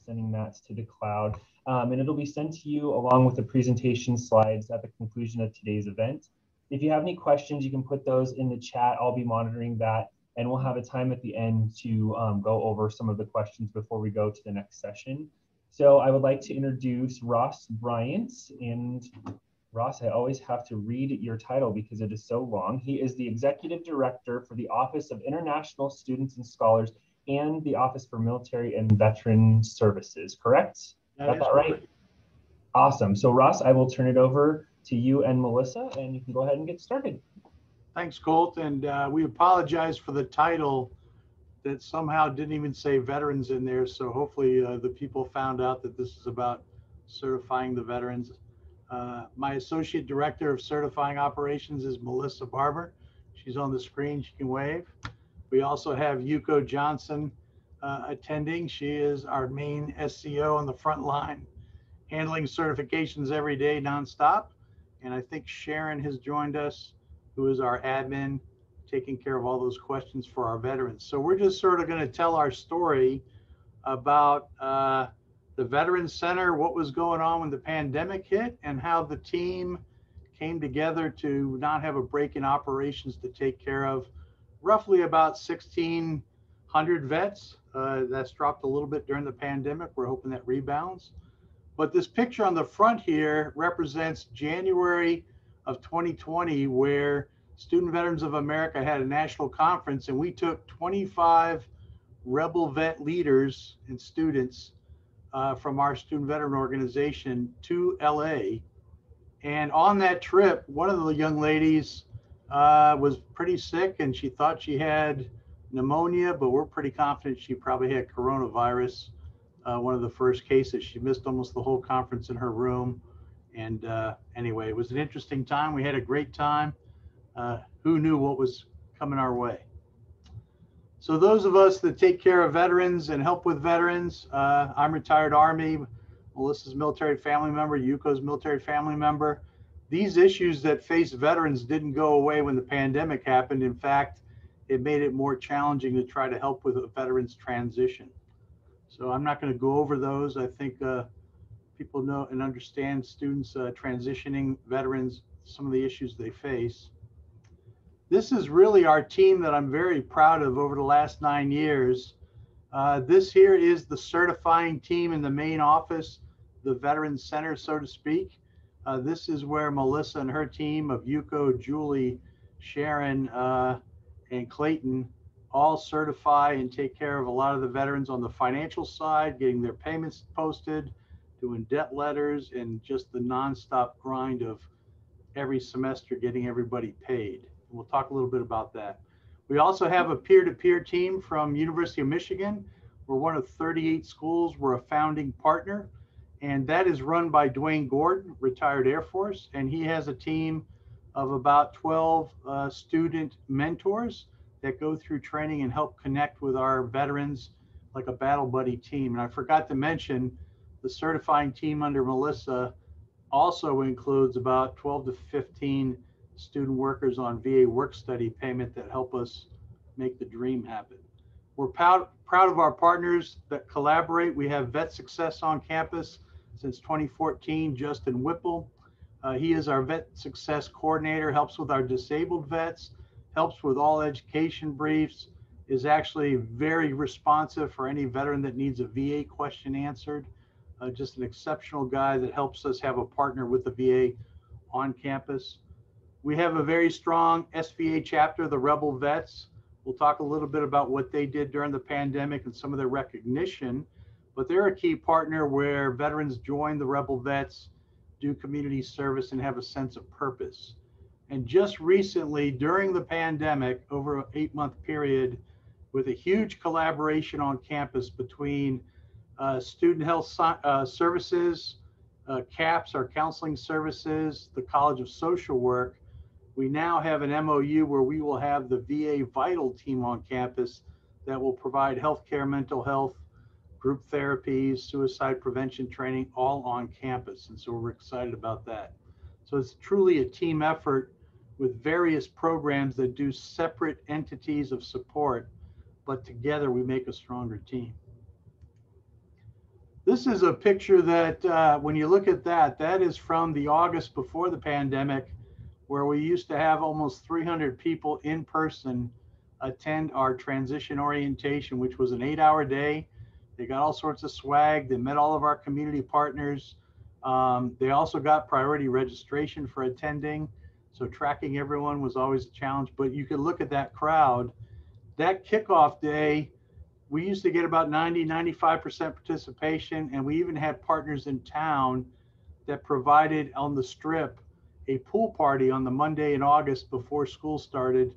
Sending that to the cloud. And it'll be sent to you along with the presentation slides at the conclusion of today's event. If you have any questions, you can put those in the chat. I'll be monitoring that, and we'll have a time at the end to go over some of the questions before we go to the next session. So I would like to introduce Ross Bryant. And Ross, I always have to read your title because it is so long. He is the Executive Director for the Office of International Students and Scholars and the Office for Military and Veteran Services, correct? Got that right? Awesome. So Ross, I will turn it over to you and Melissa, and you can go ahead and get started. Thanks, Colt. And we apologize for the title that somehow didn't even say veterans in there. So hopefully the people found out that this is about certifying the veterans. My Associate Director of Certifying Operations is Melissa Barber. She's on the screen. She can wave. We also have Yuko Johnson attending. She is our main SCO on the front line, handling certifications every day nonstop. And I think Sharon has joined us, who is our admin, taking care of all those questions for our veterans. So we're just sort of going to tell our story about the Veterans Center, what was going on when the pandemic hit, and how the team came together to not have a break in operations to take care of roughly about 1,600 vets. That's dropped a little bit during the pandemic. We're hoping that rebounds. But this picture on the front here represents January of 2020, where Student Veterans of America had a national conference, and we took 25 Rebel vet leaders and students from our student veteran organization to LA. And on that trip, one of the young ladies was pretty sick, and she thought she had pneumonia, but we're pretty confident she probably had coronavirus. One of the first cases. She missed almost the whole conference in her room. And anyway, it was an interesting time. We had a great time. Who knew what was coming our way? So those of us that take care of veterans and help with veterans, I'm retired Army, Melissa's military family member, Yuko's military family member. These issues that face veterans didn't go away when the pandemic happened. In fact, it made it more challenging to try to help with a veteran's transition. So I'm not going to go over those. I think people know and understand students transitioning, veterans, some of the issues they face. This is really our team that I'm very proud of over the last 9 years. This here is the certifying team in the main office, the Veterans Center, so to speak. This is where Melissa and her team of Yuko, Julie, Sharon, and Clayton all certify and take care of a lot of the veterans on the financial side, getting their payments posted, doing debt letters, and just the nonstop grind of every semester getting everybody paid. We'll talk a little bit about that. We also have a peer-to-peer team from University of Michigan. We're one of 38 schools. We're a founding partner, and that is run by Dwayne Gordon, retired Air Force, and he has a team of about 12 student mentors that go through training and help connect with our veterans like a battle buddy team. And I forgot to mention the certifying team under Melissa also includes about 12 to 15 student workers on VA work study payment that help us make the dream happen. We're proud of our partners that collaborate. We have Vet Success on campus since 2014, Justin Whipple. He is our Vet Success Coordinator, helps with our disabled vets, helps with all education briefs, is actually very responsive for any veteran that needs a VA question answered. Just an exceptional guy that helps us have a partner with the VA on campus. We have a very strong SVA chapter, the Rebel Vets. We'll talk a little bit about what they did during the pandemic and some of their recognition, but they're a key partner where veterans join the Rebel Vets, do community service, and have a sense of purpose. And just recently, during the pandemic, over an 8-month period, with a huge collaboration on campus between Student Health Services, CAPS, our counseling services, the College of Social Work, we now have an MOU where we will have the VA Vital team on campus that will provide healthcare, mental health, group therapies, suicide prevention training, all on campus. And so we're excited about that. So it's truly a team effort with various programs that do separate entities of support, but together we make a stronger team. This is a picture that when you look at that, that is from the August before the pandemic, where we used to have almost 300 people in person attend our transition orientation, which was an 8-hour day. They got all sorts of swag. They met all of our community partners. They also got priority registration for attending. So tracking everyone was always a challenge, but you could look at that crowd. That kickoff day, we used to get about 95% participation, and we even had partners in town that provided on the strip a pool party on the Monday in August before school started,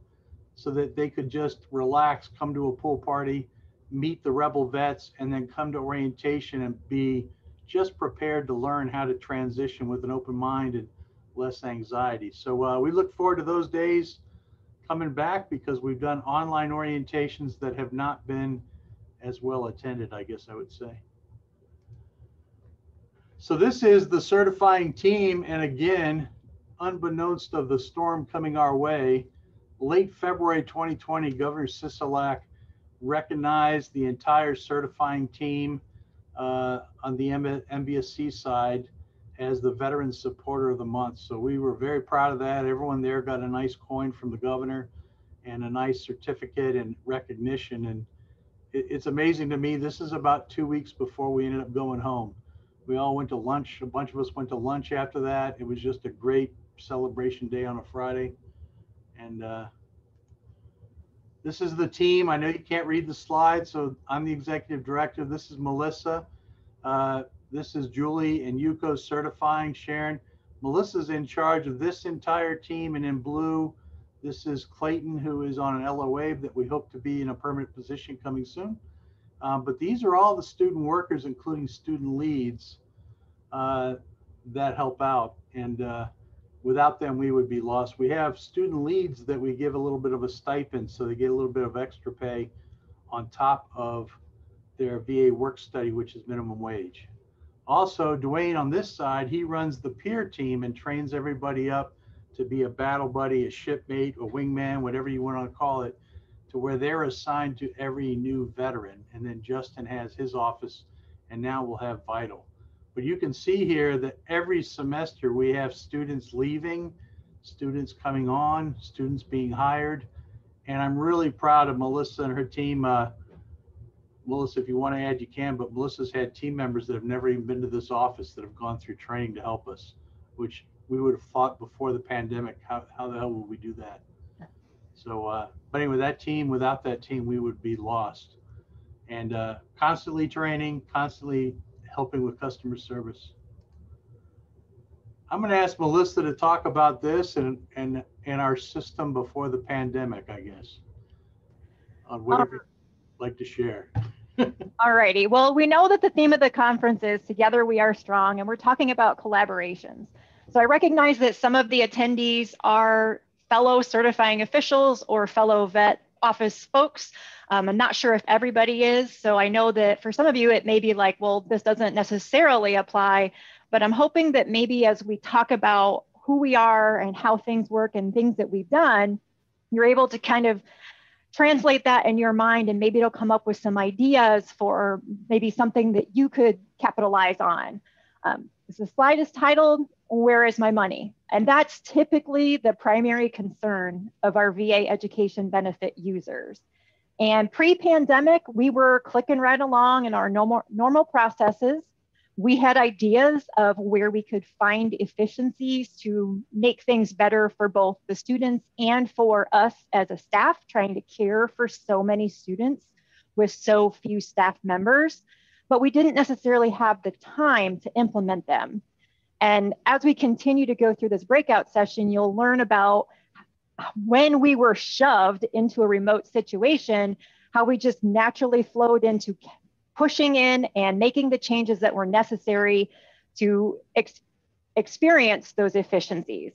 so that they could just relax, come to a pool party, meet the Rebel vets, and then come to orientation and be just prepared to learn how to transition with an open mind and less anxiety. So we look forward to those days coming back, because we've done online orientations that have not been as well attended, I guess I would say. So this is the certifying team. And again, unbeknownst of the storm coming our way, late February 2020, Governor Sisolak recognized the entire certifying team on the MBSC side as the Veteran Supporter of the Month. So we were very proud of that. Everyone there got a nice coin from the governor and a nice certificate and recognition. And it's amazing to me, this is about 2 weeks before we ended up going home. We all went to lunch. A bunch of us went to lunch after that. It was just a great celebration day on a Friday. And this is the team. I know you can't read the slides, so I'm the executive director. This is Melissa. This is Julie and Yuko certifying. Sharon. Melissa's in charge of this entire team, and in blue, this is Clayton, who is on an LOA that we hope to be in a permanent position coming soon. But these are all the student workers, including student leads, that help out. And without them, we would be lost. We have student leads that we give a little bit of a stipend, so they get a little bit of extra pay on top of their VA work study, which is minimum wage. Also, Dwayne on this side, he runs the peer team and trains everybody up to be a battle buddy, a shipmate, a wingman, whatever you want to call it, to where they're assigned to every new veteran. And then Justin has his office, and now we'll have Vital. But you can see here that every semester we have students leaving, students coming on, students being hired. And I'm really proud of Melissa and her team. Melissa, if you want to add, you can, but Melissa's had team members that have never even been to this office that have gone through training to help us, which we would have thought before the pandemic, how the hell would we do that? So, but anyway, that team, without that team, we would be lost. And constantly training, constantly helping with customer service. I'm going to ask Melissa to talk about this and our system before the pandemic, I guess, on whatever you'd like to share. All righty. Well, we know that the theme of the conference is Together We Are Strong, and we're talking about collaborations. So I recognize that some of the attendees are fellow certifying officials or fellow vet office folks. I'm not sure if everybody is. So I know that for some of you, it may be like, well, this doesn't necessarily apply, but I'm hoping that maybe as we talk about who we are and how things work and things that we've done, you're able to kind of translate that in your mind, and maybe it'll come up with some ideas for maybe something that you could capitalize on. The slide is titled, Where is My Money? And that's typically the primary concern of our VA education benefit users. And pre-pandemic, we were clicking right along in our normal processes. We had ideas of where we could find efficiencies to make things better for both the students and for us as a staff trying to care for so many students with so few staff members, but we didn't necessarily have the time to implement them. And as we continue to go through this breakout session, you'll learn about when we were shoved into a remote situation, how we just naturally flowed into pushing in and making the changes that were necessary to experience those efficiencies.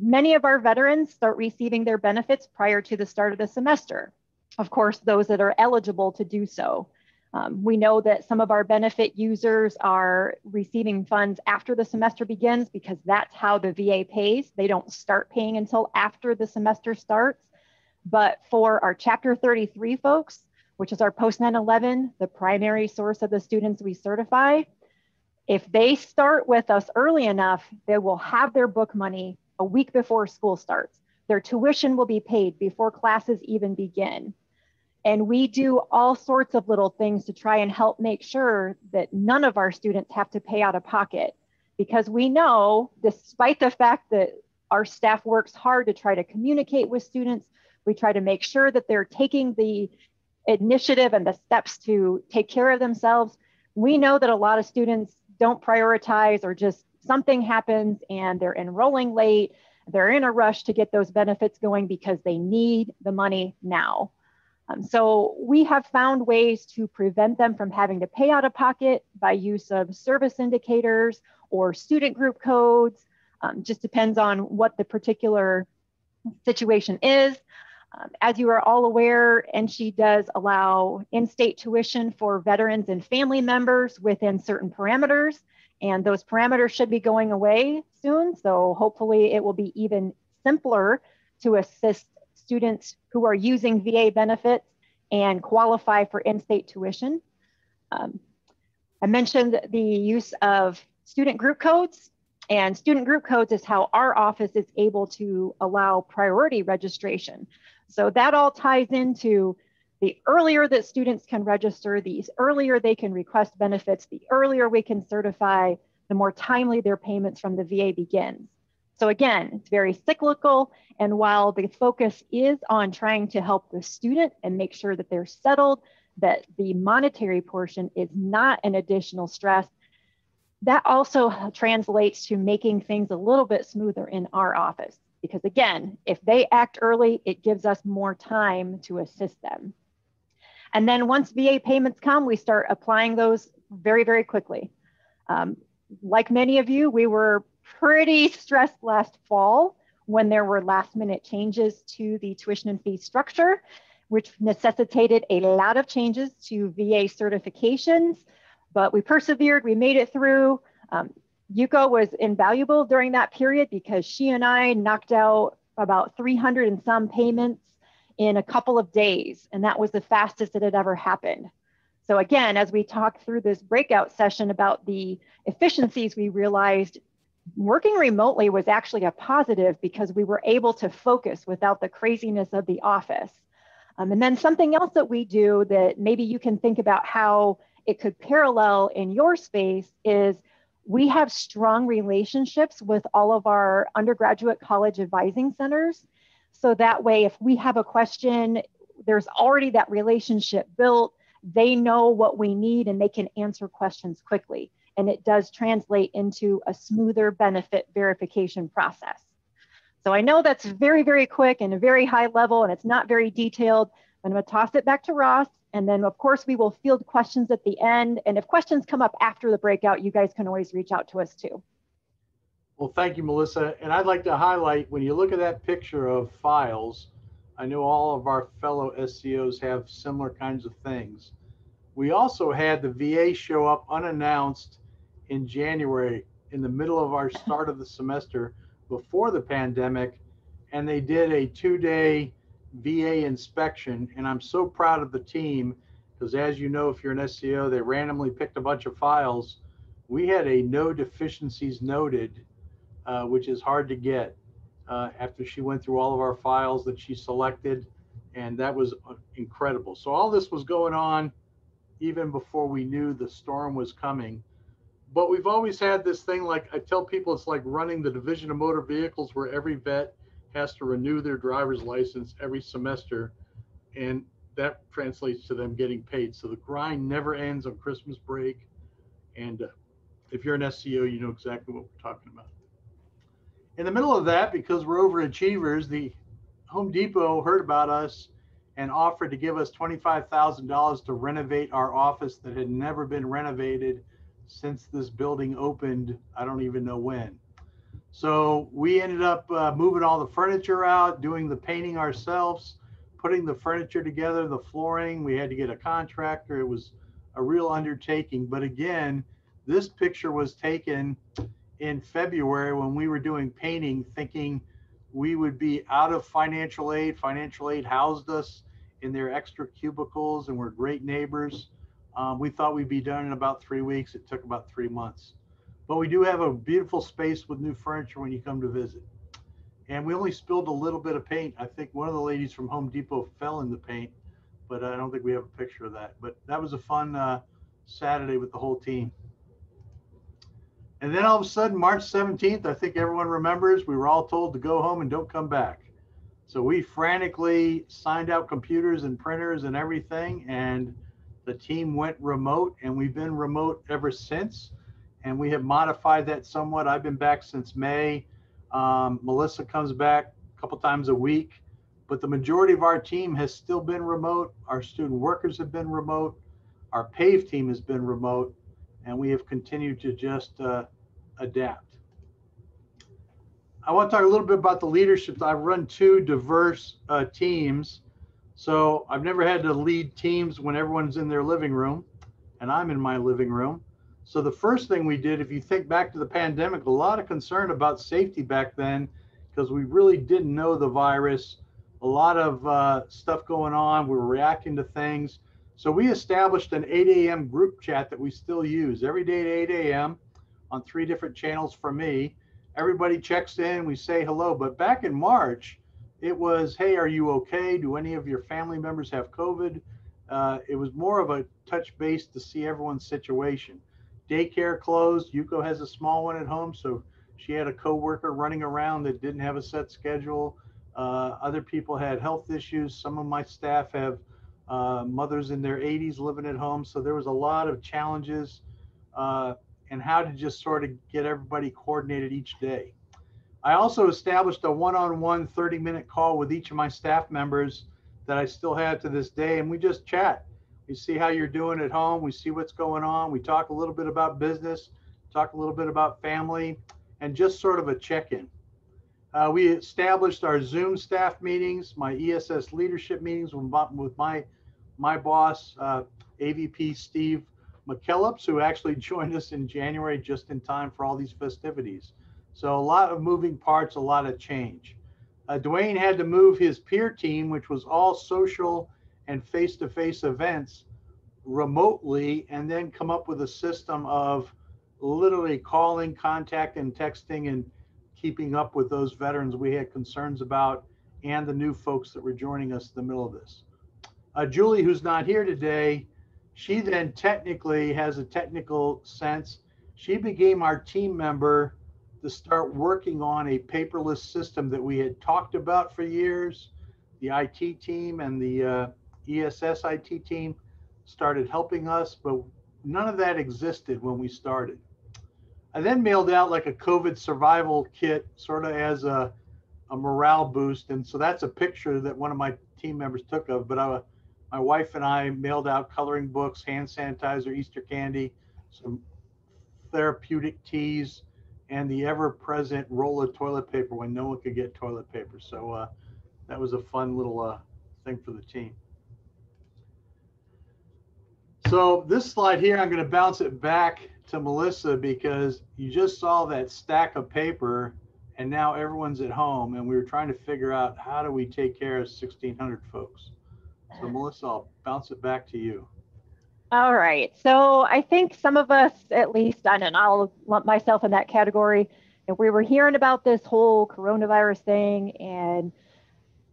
Many of our veterans start receiving their benefits prior to the start of the semester. Of course, those that are eligible to do so. We know that some of our benefit users are receiving funds after the semester begins because that's how the VA pays. They don't start paying until after the semester starts. But for our Chapter 33 folks, which is our post 9/11, the primary source of the students we certify. If they start with us early enough, they will have their book money a week before school starts. Their tuition will be paid before classes even begin. And we do all sorts of little things to try and help make sure that none of our students have to pay out of pocket, because we know, despite the fact that our staff works hard to try to communicate with students, we try to make sure that they're taking the initiative and the steps to take care of themselves. We know that a lot of students don't prioritize, or just something happens and they're enrolling late. They're in a rush to get those benefits going because they need the money now. So we have found ways to prevent them from having to pay out of pocket by use of service indicators or student group codes. Just depends on what the particular situation is. As you are all aware, NSHE does allow in-state tuition for veterans and family members within certain parameters, and those parameters should be going away soon. So hopefully it will be even simpler to assist students who are using VA benefits and qualify for in-state tuition. I mentioned the use of student group codes, and student group codes is how our office is able to allow priority registration. So that all ties into the earlier that students can register, the earlier they can request benefits, the earlier we can certify, the more timely their payments from the VA begins. So again, it's very cyclical. And while the focus is on trying to help the student and make sure that they're settled, that the monetary portion is not an additional stress, that also translates to making things a little bit smoother in our office. Because again, if they act early, it gives us more time to assist them. And then once VA payments come, we start applying those very, very quickly. Like many of you, we were pretty stressed last fall when there were last minute changes to the tuition and fee structure, which necessitated a lot of changes to VA certifications, but we persevered, we made it through. Yuko was invaluable during that period because she and I knocked out about 300 and some payments in a couple of days, and that was the fastest it had ever happened. So again, as we talked through this breakout session about the efficiencies we realized, working remotely was actually a positive because we were able to focus without the craziness of the office. And then something else that we do that maybe you can think about how it could parallel in your space is we have strong relationships with all of our undergraduate college advising centers. So that way, if we have a question, there's already that relationship built. They know what we need and they can answer questions quickly. And it does translate into a smoother benefit verification process. So I know that's very, very quick and a very high level, and it's not very detailed. I'm going to toss it back to Ross. And then, of course, we will field questions at the end. And if questions come up after the breakout, you guys can always reach out to us too. Well, thank you, Melissa. And I'd like to highlight, when you look at that picture of files, I know all of our fellow SCOs have similar kinds of things. We also had the VA show up unannounced in January, in the middle of our start of the semester before the pandemic, and they did a 2-day VA inspection. And I'm so proud of the team because, as you know, if you're an SCO, they randomly picked a bunch of files. We had a no deficiencies noted, which is hard to get, after she went through all of our files that she selected, and that was incredible. So all this was going on even before we knew the storm was coming. But we've always had this thing, like I tell people, it's like running the Division of Motor Vehicles, where every vet has to renew their driver's license every semester, and that translates to them getting paid. So the grind never ends on Christmas break. And if you're an SCO, you know exactly what we're talking about. In the middle of that, because we're overachievers, the Home Depot heard about us and offered to give us $25,000 to renovate our office that had never been renovated since this building opened. I don't even know when. So we ended up moving all the furniture out, doing the painting ourselves, putting the furniture together, the flooring. We had to get a contractor. It was a real undertaking. But again, this picture was taken in February when we were doing painting, thinking we would be out of financial aid. Financial aid housed us in their extra cubicles and were great neighbors. We thought we'd be done in about 3 weeks. It took about 3 months. But we do have a beautiful space with new furniture when you come to visit. And we only spilled a little bit of paint. I think one of the ladies from Home Depot fell in the paint, but I don't think we have a picture of that. But that was a fun Saturday with the whole team. And then all of a sudden, March 17th, I think everyone remembers, we were all told to go home and don't come back. So we frantically signed out computers and printers and everything, and the team went remote, and we've been remote ever since. And we have modified that somewhat. I've been back since May. Melissa comes back a couple times a week, but the majority of our team has still been remote. Our student workers have been remote. Our PAVE team has been remote, and we have continued to just adapt. I want to talk a little bit about the leadership. I've run 2 diverse teams, so I've never had to lead teams when everyone's in their living room, and I'm in my living room. So the first thing we did, if you think back to the pandemic, a lot of concern about safety back then because we really didn't know the virus, a lot of stuff going on. We were reacting to things. So we established an 8 a.m. group chat that we still use every day at 8 a.m. on 3 different channels for me. Everybody checks in, we say hello. But back in March, it was, hey, are you okay? Do any of your family members have COVID? It was more of a touch base to see everyone's situation. Daycare closed. Yuko has a small one at home, so she had a coworker running around that didn't have a set schedule. Other people had health issues. Some of my staff have mothers in their 80s living at home, so there was a lot of challenges and how to just sort of get everybody coordinated each day. I also established a one-on-one 30-minute call with each of my staff members that I still have to this day, and we just chat. We see how you're doing at home. We see what's going on. We talk a little bit about business, talk a little bit about family, and just sort of a check-in. We established our Zoom staff meetings, my ESS leadership meetings with my boss, AVP Steve McKellips, who actually joined us in January just in time for all these festivities. So a lot of moving parts, a lot of change. Dwayne had to move his peer team, which was all social and face-to-face events, remotely, and then come up with a system of literally calling, contacting, texting, and keeping up with those veterans we had concerns about and the new folks that were joining us in the middle of this. Julie, who's not here today, she then technically has a technical sense. She became our team member to start working on a paperless system that we had talked about for years. The IT team and the ESS IT team started helping us, but none of that existed when we started. I then mailed out like a COVID survival kit, sort of as a morale boost. And so that's a picture that one of my team members took of, but my wife and I mailed out coloring books, hand sanitizer, Easter candy, some therapeutic teas, and the ever-present roll of toilet paper when no one could get toilet paper. So that was a fun little thing for the team. So this slide here, I'm going to bounce it back to Melissa because you just saw that stack of paper and now everyone's at home and we were trying to figure out how do we take care of 1,600 folks. So Melissa, I'll bounce it back to you. All right. So I think some of us, at least, and I'll lump myself in that category, and we were hearing about this whole coronavirus thing and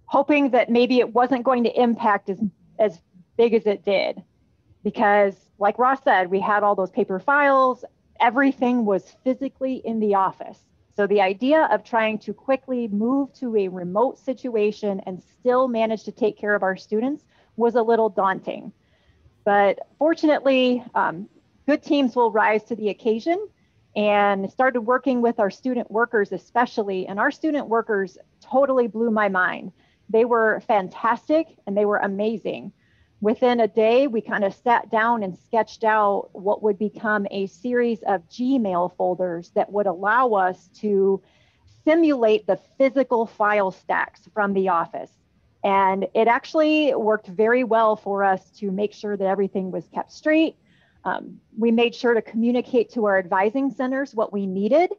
hoping that maybe it wasn't going to impact as big as it did. Because like Ross said, we had all those paper files, everything was physically in the office. So the idea of trying to quickly move to a remote situation and still manage to take care of our students was a little daunting. But fortunately, good teams will rise to the occasion and started working with our student workers especially. And our student workers totally blew my mind. They were fantastic and they were amazing. Within a day, we kind of sat down and sketched out what would become a series of Gmail folders that would allow us to simulate the physical file stacks from the office. And it actually worked very well for us to make sure that everything was kept straight. We made sure to communicate to our advising centers what we needed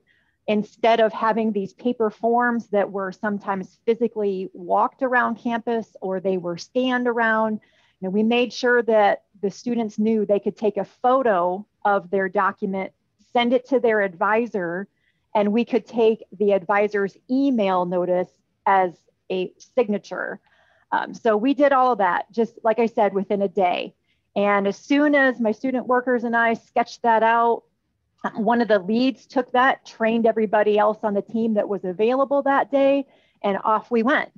instead of having these paper forms that were sometimes physically walked around campus or they were scanned around. We made sure that the students knew they could take a photo of their document, send it to their advisor, and we could take the advisor's email notice as a signature. So we did all of that, just like I said, within a day. And as soon as my student workers and I sketched that out, one of the leads took that, trained everybody else on the team that was available that day, and off we went.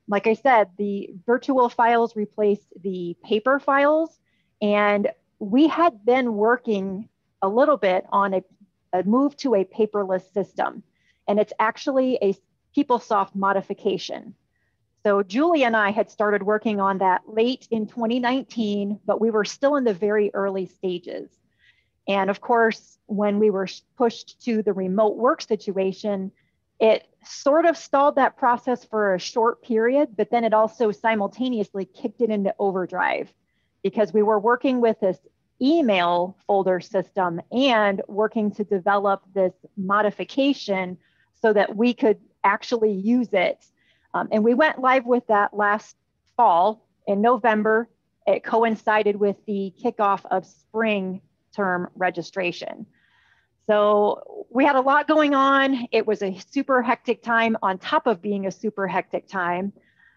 Like I said, the virtual files replaced the paper files, and we had been working a little bit on a move to a paperless system, and it's actually a PeopleSoft modification. So Julie and I had started working on that late in 2019, but we were still in the very early stages. And of course, when we were pushed to the remote work situation, it sort of stalled that process for a short period, but then it also simultaneously kicked it into overdrive because we were working with this email folder system and working to develop this modification so that we could actually use it. And we went live with that last fall in November. It coincided with the kickoff of spring term registration. So we had a lot going on. It was a super hectic time on top of being a super hectic time.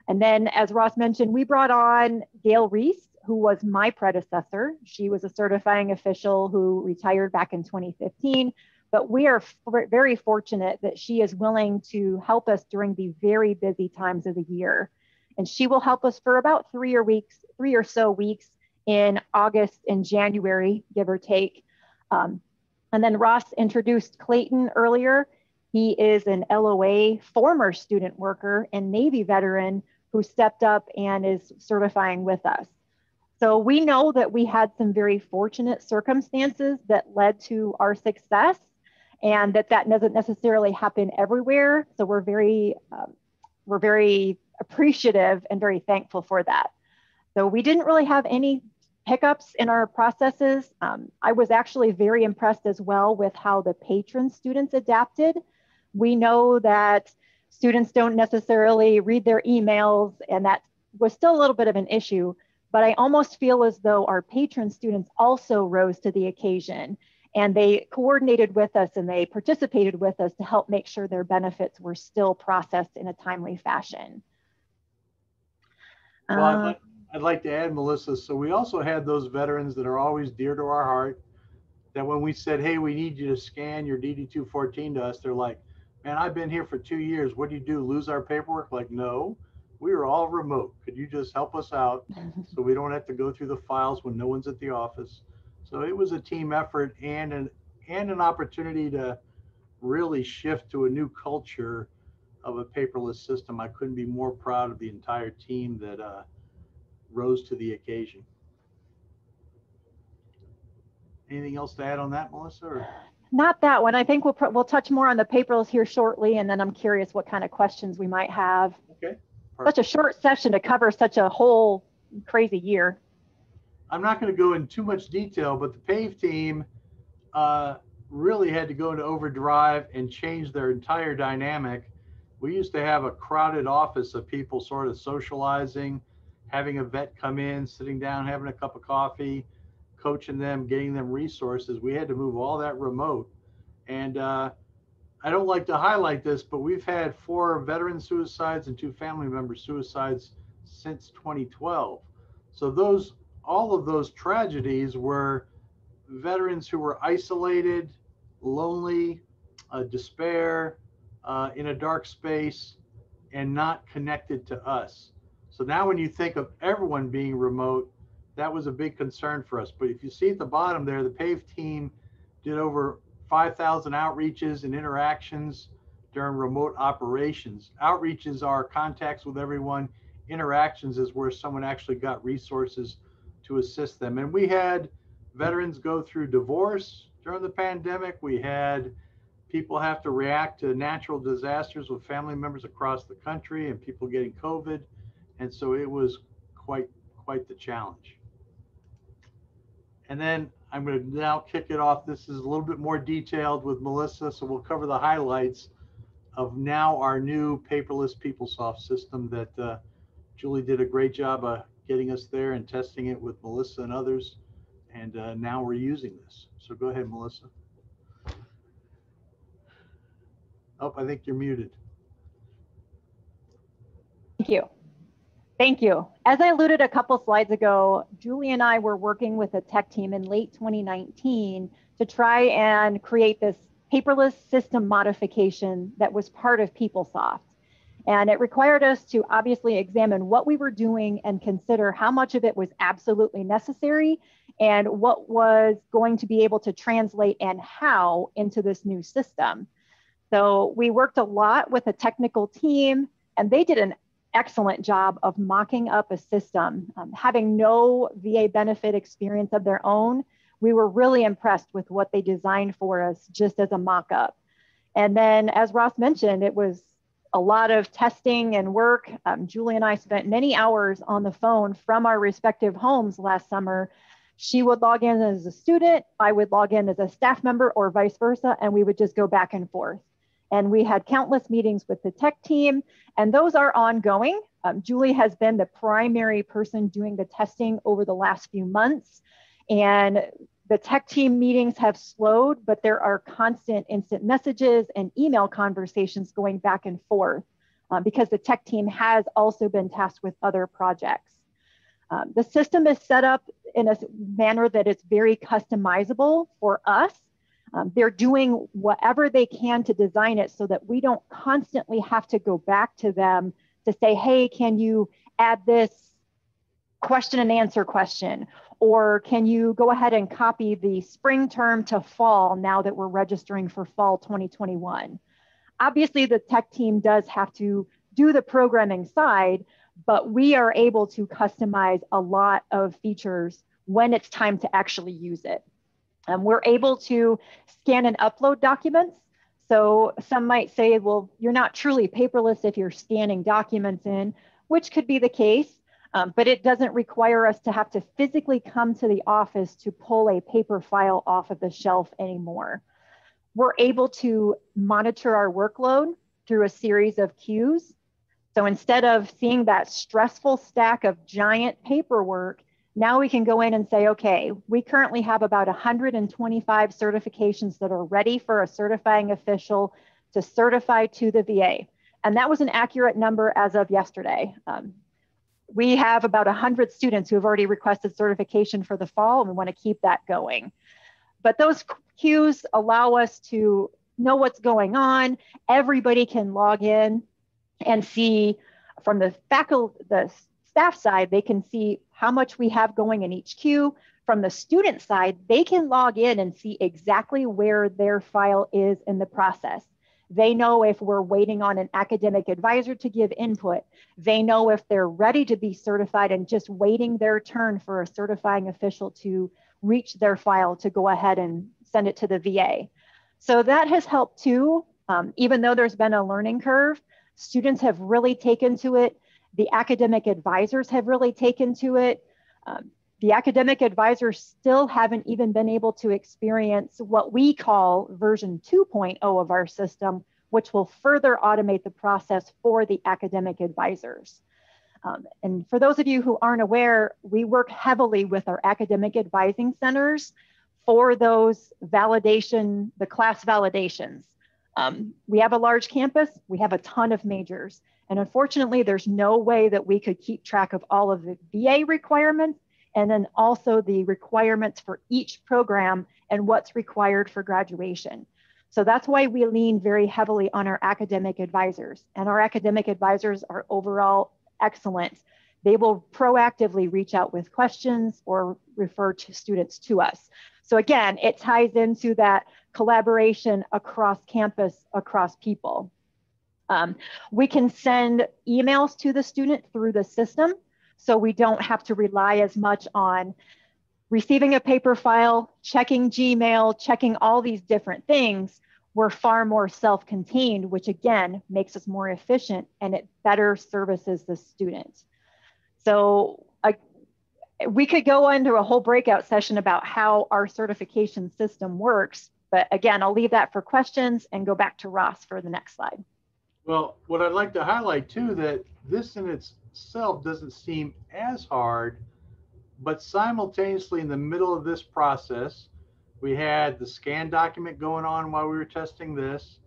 And then, as Ross mentioned, we brought on Gail Reese, who was my predecessor. She was a certifying official who retired back in 2015. But we are very fortunate that she is willing to help us during the very busy times of the year. And she will help us for about 3 or so weeks in August and January, give or take. And then Ross introduced Clayton earlier. He is an LOA former student worker and Navy veteran who stepped up and is certifying with us. So we know that we had some very fortunate circumstances that led to our success, and that doesn't necessarily happen everywhere. So we're very appreciative and very thankful for that. So we didn't really have any hiccups in our processes. I was actually very impressed as well with how the patron students adapted. We know that students don't necessarily read their emails, and that was still a little bit of an issue, but I almost feel as though our patron students also rose to the occasion, and they coordinated with us and they participated with us to help make sure their benefits were still processed in a timely fashion. Well, I'd like to add, Melissa, so we also had those veterans that are always dear to our heart, that when we said, hey, we need you to scan your DD-214 to us, they're like, man, I've been here for 2 years. What do you do, lose our paperwork? Like, no, we are all remote. Could you just help us out so we don't have to go through the files when no one's at the office? So it was a team effort and an opportunity to really shift to a new culture of a paperless system. I couldn't be more proud of the entire team that rose to the occasion. Anything else to add on that, Melissa? Or? Not that one. I think we'll touch more on the paperless here shortly, and then I'm curious what kind of questions we might have. Okay. Perfect. Such a short session to cover such a whole crazy year. I'm not going to go in too much detail, but the PAVE team really had to go into overdrive and change their entire dynamic. We used to have a crowded office of people sort of socializing, having a vet come in, sitting down, having a cup of coffee, coaching them, getting them resources. We had to move all that remote. And I don't like to highlight this, but we've had 4 veteran suicides and 2 family member suicides since 2012. So all of those tragedies were veterans who were isolated, lonely, despair, in a dark space, and not connected to us. So now when you think of everyone being remote, that was a big concern for us. But if you see at the bottom there, the PAVE team did over 5,000 outreaches and interactions during remote operations. Outreaches are contacts with everyone. Interactions is where someone actually got resources to assist them. And we had veterans go through divorce during the pandemic. We had people have to react to natural disasters with family members across the country and people getting COVID. And so it was quite the challenge. And then I'm going to now kick it off. This is a little bit more detailed with Melissa, so we'll cover the highlights of now our new paperless PeopleSoft system that Julie did a great job of getting us there and testing it with Melissa and others. And now we're using this. So go ahead, Melissa. Oh, I think you're muted. Thank you. Thank you. As I alluded a couple slides ago, Julie and I were working with a tech team in late 2019 to try and create this paperless system modification that was part of PeopleSoft. And it required us to obviously examine what we were doing and consider how much of it was absolutely necessary and what was going to be able to translate and how into this new system. So we worked a lot with a technical team, and they did an excellent job of mocking up a system. Having no VA benefit experience of their own, we were really impressed with what they designed for us just as a mock-up. And then, as Ross mentioned, it was a lot of testing and work. Julie and I spent many hours on the phone from our respective homes last summer. She would log in as a student, I would log in as a staff member, or vice versa, and we would just go back and forth. And we had countless meetings with the tech team, and those are ongoing. Julie has been the primary person doing the testing over the last few months, and the tech team meetings have slowed, but there are constant instant messages and email conversations going back and forth because the tech team has also been tasked with other projects. The system is set up in a manner that it's very customizable for us. They're doing whatever they can to design it so that we don't constantly have to go back to them to say, hey, can you add this question and answer question? Or can you go ahead and copy the spring term to fall now that we're registering for fall 2021? Obviously, the tech team does have to do the programming side, but we are able to customize a lot of features when it's time to actually use it. We're able to scan and upload documents. So some might say, well, you're not truly paperless if you're scanning documents in, which could be the case, but it doesn't require us to have to physically come to the office to pull a paper file off of the shelf anymore. We're able to monitor our workload through a series of queues. So instead of seeing that stressful stack of giant paperwork, now we can go in and say, okay, we currently have about 125 certifications that are ready for a certifying official to certify to the VA. And that was an accurate number as of yesterday. We have about 100 students who have already requested certification for the fall, and we want to keep that going. But those queues allow us to know what's going on. Everybody can log in and see from the staff side, they can see how much we have going in each queue. From the student side, they can log in and see exactly where their file is in the process. They know if we're waiting on an academic advisor to give input. They know if they're ready to be certified and just waiting their turn for a certifying official to reach their file to go ahead and send it to the VA. So that has helped too. Even though there's been a learning curve, students have really taken to it. The academic advisors have really taken to it. The academic advisors still haven't even been able to experience what we call version 2.0 of our system, which will further automate the process for the academic advisors. And for those of you who aren't aware, we work heavily with our academic advising centers for those validation, the class validations. We have a large campus, we have a ton of majors. And unfortunately, there's no way that we could keep track of all of the VA requirements and then also the requirements for each program and what's required for graduation. So that's why we lean very heavily on our academic advisors. And our academic advisors are overall excellent. They will proactively reach out with questions or refer to students to us. So again, it ties into that collaboration across campus, across people. We can send emails to the student through the system, so we don't have to rely as much on receiving a paper file, checking Gmail, checking all these different things. We're far more self-contained, which again, makes us more efficient and it better services the student. So We could go into a whole breakout session about how our certification system works, but again, I'll leave that for questions and go back to Ross for the next slide. Well, what I'd like to highlight too, that this in itself doesn't seem as hard, but simultaneously in the middle of this process, we had the scan document going on while we were testing this.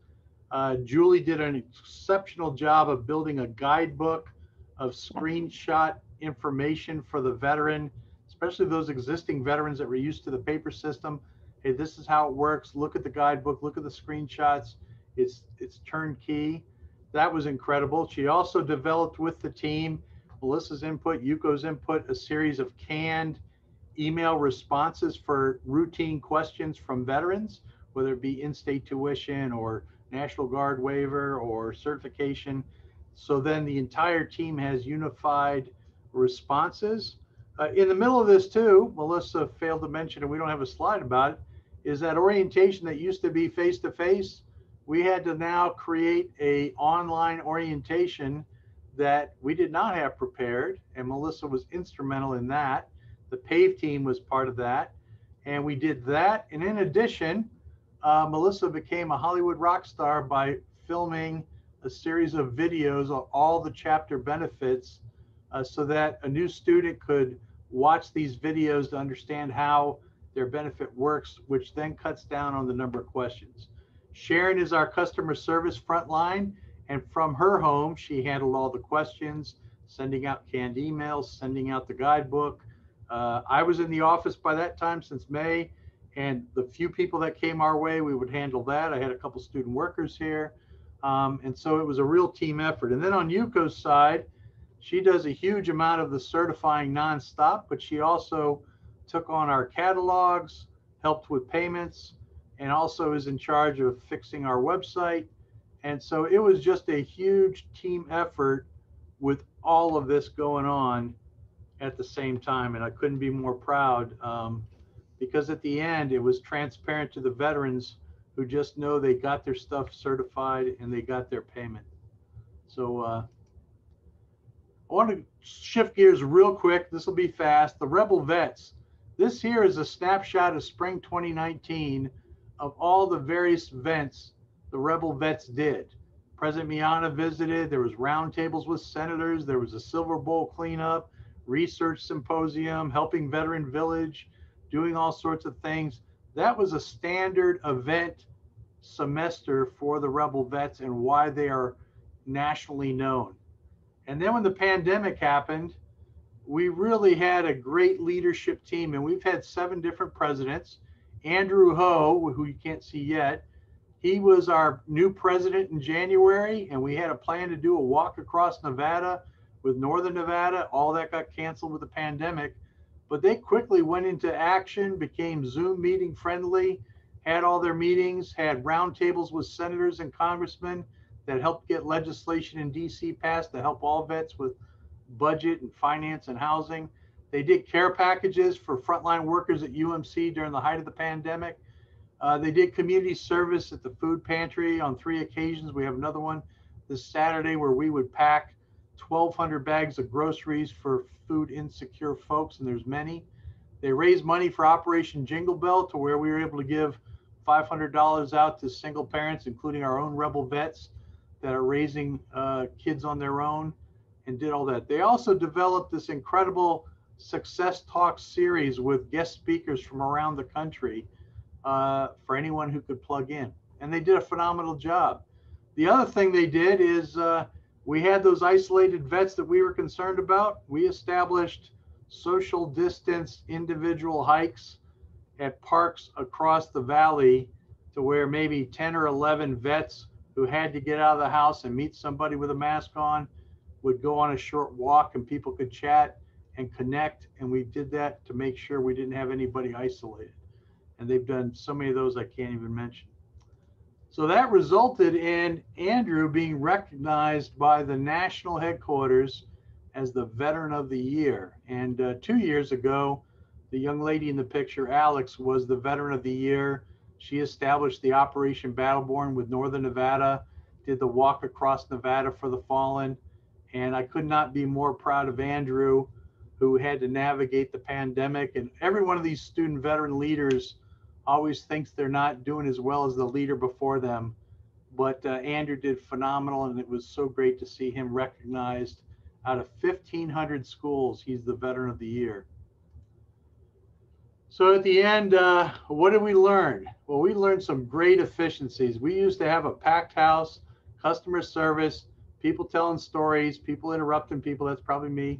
Julie did an exceptional job of building a guidebook of screenshot information for the veteran, especially those existing veterans that were used to the paper system. Hey, this is how it works. Look at the guidebook, look at the screenshots. It's turnkey. That was incredible. She also developed with the team, Melissa's input, Yuko's input, a series of canned email responses for routine questions from veterans, whether it be in-state tuition or National Guard waiver or certification. So then the entire team has unified responses. In the middle of this too, Melissa failed to mention, and we don't have a slide about it, is that orientation that used to be face-to-face, we had to now create a online orientation that we did not have prepared, and Melissa was instrumental in that. The PAVE team was part of that, and we did that. And in addition, Melissa became a Hollywood rock star by filming a series of videos of all the chapter benefits so that a new student could watch these videos to understand how their benefit works, which then cuts down on the number of questions. Sharon is our customer service frontline, and from her home, she handled all the questions, sending out canned emails, sending out the guidebook. I was in the office by that time since May, and the few people that came our way, we would handle that. I had a couple student workers here. And so it was a real team effort. And then on Yuko's side, she does a huge amount of the certifying nonstop, but she also took on our catalogs, helped with payments, and also is in charge of fixing our website. And so it was just a huge team effort with all of this going on at the same time. And I couldn't be more proud because at the end, it was transparent to the veterans who just know they got their stuff certified and they got their payment. So I want to shift gears real quick. This will be fast. The Rebel Vets. This here is a snapshot of spring 2019 of all the various events the Rebel Vets did. President Miana visited. There was roundtables with senators. There was a Silver Bowl cleanup, research symposium, helping Veteran Village, doing all sorts of things. That was a standard event semester for the Rebel Vets and why they are nationally known. And then when the pandemic happened, we really had a great leadership team, and we've had 7 different presidents. Andrew Ho, who you can't see yet, he was our new president in January, and we had a plan to do a walk across Nevada with Northern Nevada. All that got canceled with the pandemic, but they quickly went into action, became Zoom meeting friendly, had all their meetings, had roundtables with senators and congressmen that helped get legislation in DC passed to help all vets with budget and finance and housing. They did care packages for frontline workers at UMC during the height of the pandemic. They did community service at the food pantry on 3 occasions. We have another one this Saturday where we would pack 1,200 bags of groceries for food insecure folks, and there's many. They raised money for Operation Jingle Bell to where we were able to give $500 out to single parents, including our own Rebel Vets that are raising kids on their own, and did all that. They also developed this incredible Success Talk series with guest speakers from around the country for anyone who could plug in. And they did a phenomenal job. The other thing they did is we had those isolated vets that we were concerned about. We established social distance individual hikes at parks across the valley to where maybe 10 or 11 vets who had to get out of the house and meet somebody with a mask on would go on a short walk and people could chat and connect. And we did that to make sure we didn't have anybody isolated. And they've done so many of those I can't even mention. So that resulted in Andrew being recognized by the national headquarters as the Veteran of the Year. And 2 years ago, the young lady in the picture, Alex, was the Veteran of the Year. She established the Operation Battleborn with Northern Nevada, did the walk across Nevada for the fallen. And I could not be more proud of Andrew. who had to navigate the pandemic. And every one of these student veteran leaders always thinks they're not doing as well as the leader before them. But Andrew did phenomenal, and it was so great to see him recognized. Out of 1,500 schools, he's the Veteran of the Year. So at the end, what did we learn? Well, we learned some great efficiencies. We used to have a packed house, customer service, people telling stories, people interrupting people, that's probably me,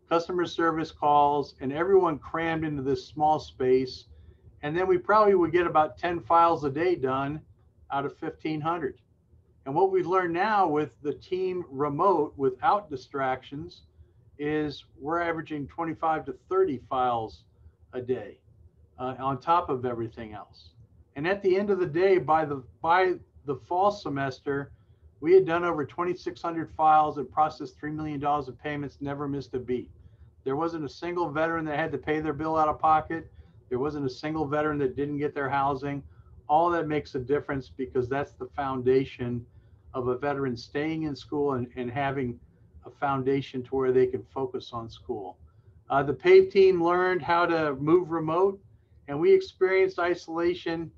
customer service calls, and everyone crammed into this small space. And then we probably would get about 10 files a day done out of 1,500. And what we've learned now with the team remote without distractions is we're averaging 25 to 30 files a day on top of everything else. And at the end of the day, by the fall semester, we had done over 2,600 files and processed $3 million of payments, never missed a beat. There wasn't a single veteran that had to pay their bill out of pocket. There wasn't a single veteran that didn't get their housing. All that makes a difference because that's the foundation of a veteran staying in school and having a foundation to where they can focus on school. The PAVE team learned how to move remote, and we experienced isolation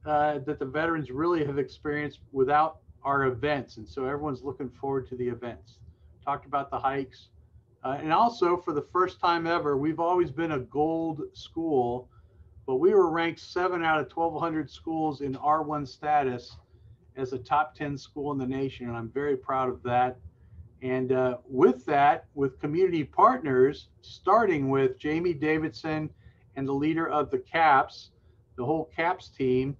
that the veterans really have experienced without our events. And so everyone's looking forward to the events. Talked about the hikes. And also, for the first time ever, we've always been a gold school, but we were ranked 7 out of 1,200 schools in R1 status as a top 10 school in the nation. And I'm very proud of that. And with that, with community partners, starting with Jamie Davidson and the leader of the CAPS, the whole CAPS team,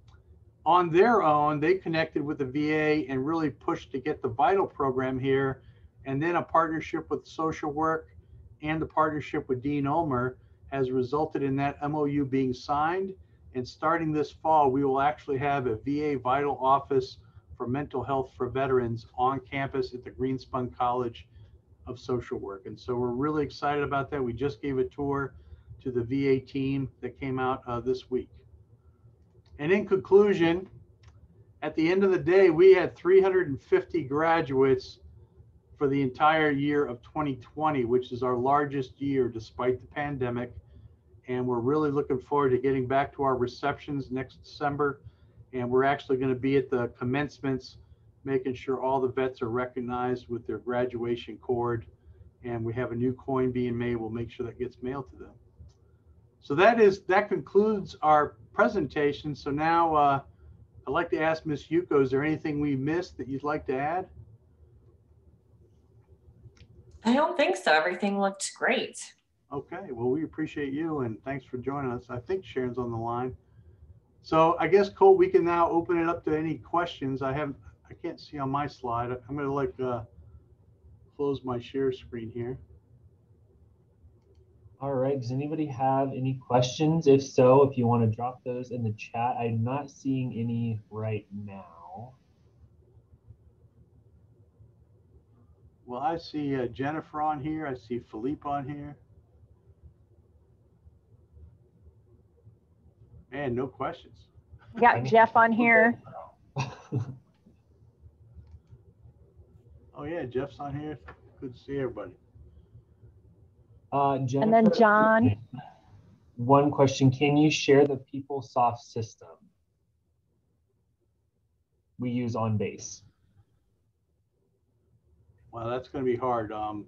on their own, they connected with the VA and really pushed to get the VITAL program here. And then a partnership with social work and the partnership with Dean Ulmer has resulted in that MOU being signed. And starting this fall, we will actually have a VA VITAL office for mental health for veterans on campus at the Greenspun College of Social Work. And so we're really excited about that. We just gave a tour to the VA team that came out this week. And in conclusion, at the end of the day, we had 350 graduates for the entire year of 2020, which is our largest year despite the pandemic. And we're really looking forward to getting back to our receptions next December. And we're actually going to be at the commencements, making sure all the vets are recognized with their graduation cord. And we have a new coin being made. We'll make sure that gets mailed to them. So that concludes our presentation. So now I'd like to ask Ms. Yuko, is there anything we missed that you'd like to add? I don't think so. Everything looked great. Okay, well, we appreciate you and thanks for joining us. I think Sharon's on the line. So I guess, Colt, we can now open it up to any questions. I can't see on my slide. I'm going to close my share screen here. All right, does anybody have any questions? If so, if you want to drop those in the chat. I'm not seeing any right now. Well, I see Jennifer on here. I see Philippe on here. And no questions. We got Jeff on here. Oh yeah, Jeff's on here. Good to see everybody. Jennifer, And then John. One question, can you share the PeopleSoft system we use on base? Well, that's going to be hard. I'm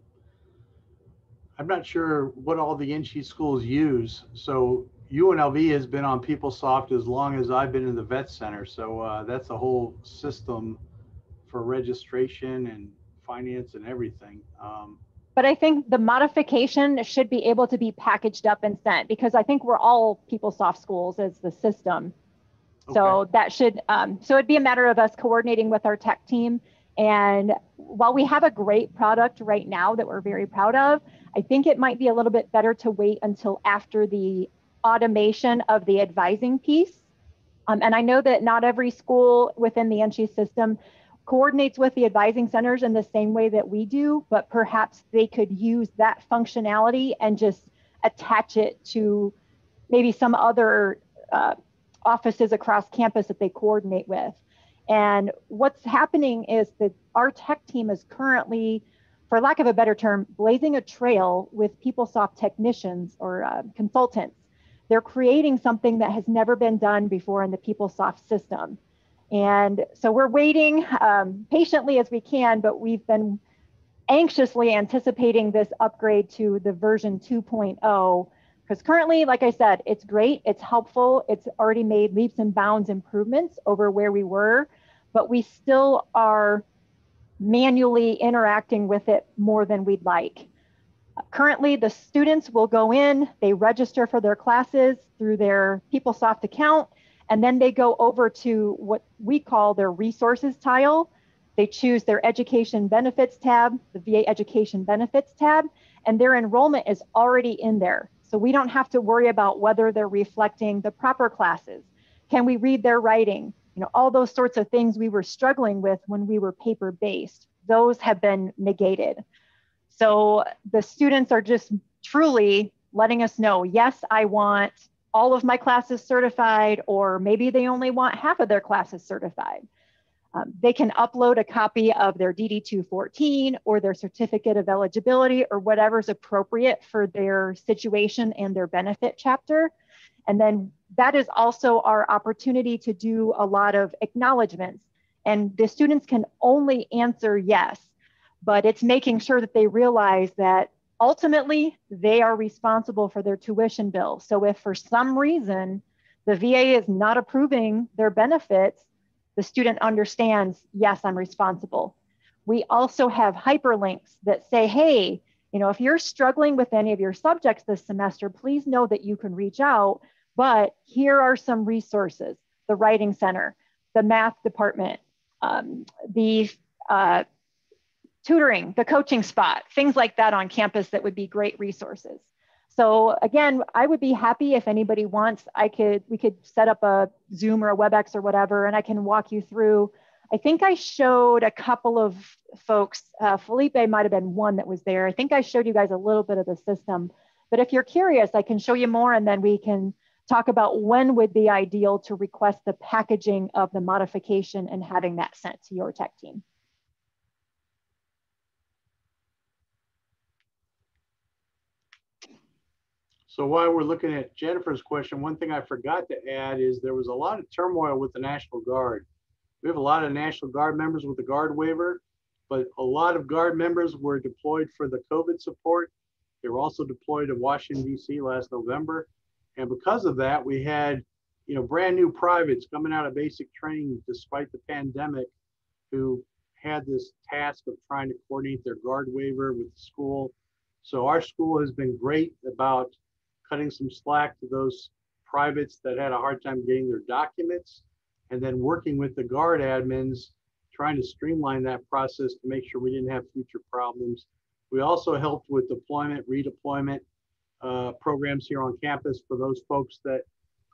not sure what all the NC schools use. So UNLV has been on PeopleSoft as long as I've been in the vet center. So that's a whole system for registration and finance and everything. But I think the modification should be able to be packaged up and sent, because I think we're all PeopleSoft schools as the system. Okay. So that should, so it'd be a matter of us coordinating with our tech team. And while we have a great product right now that we're very proud of, I think it might be a little bit better to wait until after the automation of the advising piece. And I know that not every school within the NC system coordinates with the advising centers in the same way that we do, but perhaps they could use that functionality and just attach it to maybe some other offices across campus that they coordinate with. And what's happening is that our tech team is currently for lack of a better term, blazing a trail with PeopleSoft technicians or consultants. They're creating something that has never been done before in the PeopleSoft system. And so we're waiting patiently as we can, but we've been anxiously anticipating this upgrade to the version 2.0, because currently, like I said, it's great, it's helpful, it's already made leaps and bounds improvements over where we were, but we still are manually interacting with it more than we'd like. Currently, the students will go in, they register for their classes through their PeopleSoft account, and then they go over to what we call their resources tile. They choose their education benefits tab, the VA education benefits tab, and their enrollment is already in there. So we don't have to worry about whether they're reflecting the proper classes. Can we read their writing? You know, all those sorts of things we were struggling with when we were paper-based. Those have been negated. So the students are just truly letting us know, yes, I want all of my classes certified, or maybe they only want half of their classes certified. They can upload a copy of their DD-214 or their certificate of eligibility or whatever's appropriate for their situation and their benefit chapter. And then that is also our opportunity to do a lot of acknowledgements. And the students can only answer yes, but it's making sure that they realize that ultimately they are responsible for their tuition bill. So if for some reason the VA is not approving their benefits, the student understands, yes, I'm responsible. We also have hyperlinks that say, hey, you know, if you're struggling with any of your subjects this semester, please know that you can reach out, but here are some resources: the Writing Center, the Math Department, the tutoring, the coaching spot, things like that on campus that would be great resources. So again, I would be happy if anybody wants, we could set up a Zoom or a WebEx or whatever, and I can walk you through. I think I showed a couple of folks, Felipe might have been one that was there. I think I showed you guys a little bit of the system, but if you're curious, I can show you more, and then we can talk about when would be ideal to request the packaging of the modification and having that sent to your tech team. So while we're looking at Jennifer's question, one thing I forgot to add is there was a lot of turmoil with the National Guard. We have a lot of National Guard members with the Guard waiver, but a lot of Guard members were deployed for the COVID support. They were also deployed to Washington, D.C. last November. And because of that, we had, you know, brand new privates coming out of basic training despite the pandemic, who had this task of trying to coordinate their Guard waiver with the school. So our school has been great about cutting some slack to those privates that had a hard time getting their documents, and then working with the Guard admins, trying to streamline that process to make sure we didn't have future problems. We also helped with deployment, redeployment programs here on campus for those folks that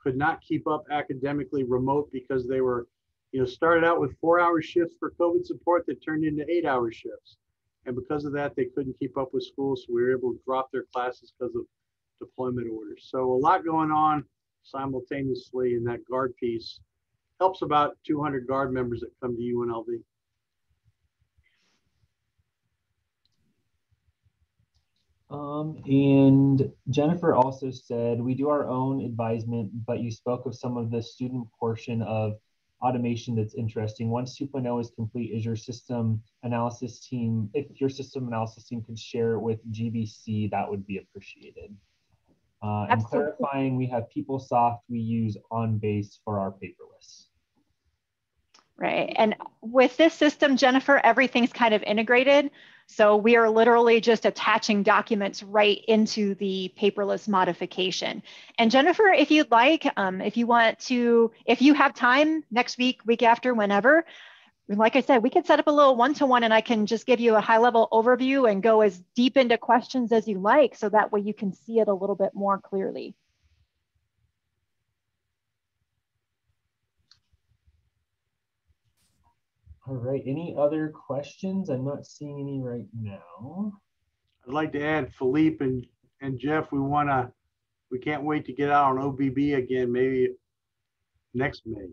could not keep up academically remote because they were, you know, started out with 4-hour shifts for COVID support that turned into 8-hour shifts. And because of that, they couldn't keep up with school, so we were able to drop their classes because of deployment orders. So a lot going on simultaneously in that Guard piece. Helps about 200 Guard members that come to UNLV. And Jennifer also said, we do our own advisement, but you spoke of some of the student portion of automation that's interesting. Once 2.0 is complete, is your system analysis team, if your system analysis team could share it with GBC, that would be appreciated. And clarifying, we have PeopleSoft, we use OnBase for our paperless. Right, and with this system, Jennifer, everything's kind of integrated. So we are literally just attaching documents right into the paperless modification. And Jennifer, if you'd like, if you have time next week, week after, whenever, like I said, we can set up a little one-to-one and I can just give you a high-level overview and go as deep into questions as you like, so that way you can see it a little bit more clearly. All right, any other questions? I'm not seeing any right now. I'd like to add Philippe and Jeff, we can't wait to get out on OBB again, maybe next May,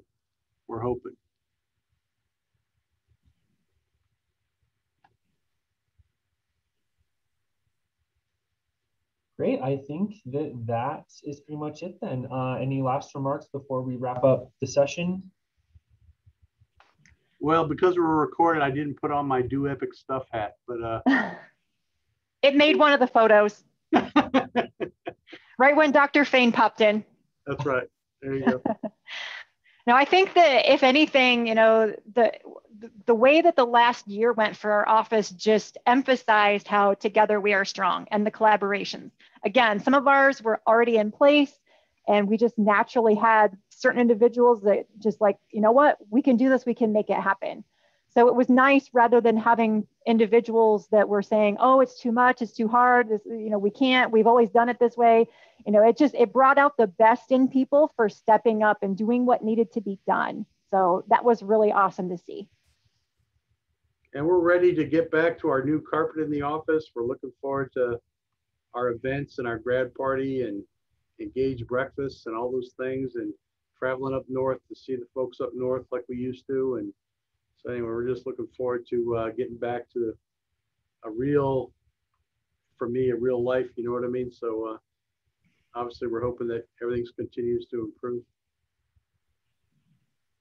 we're hoping. Great. I think that is pretty much it then. Any last remarks before we wrap up the session? Well, because we were recorded, I didn't put on my Do Epic Stuff hat, but It made one of the photos right when Dr. Fain popped in. that's right. There you go. Now, I think that if anything, the way that the last year went for our office just emphasized how together we are strong and the collaborations. Again, some of ours were already in place, and we just naturally had certain individuals that just like, you know what, we can do this, we can make it happen. So it was nice rather than having individuals that were saying, oh, it's too much, it's too hard, this, we can't, we've always done it this way. It brought out the best in people for stepping up and doing what needed to be done. So that was really awesome to see. And we're ready to get back to our new carpet in the office. We're looking forward to our events and our grad party and engaged breakfasts and all those things, and traveling up north to see the folks up north like we used to. And so anyway, we're just looking forward to getting back to a real life, you know what I mean? So obviously we're hoping that everything continues to improve.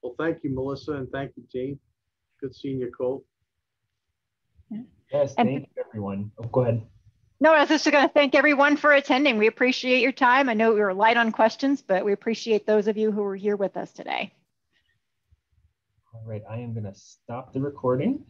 Well, thank you, Melissa, and thank you, team. Good seeing you, Colt. Yes, thank you, everyone. Oh, go ahead. No, I was just going to thank everyone for attending. We appreciate your time. I know we were light on questions, but we appreciate those of you who were here with us today. All right, I am going to stop the recording.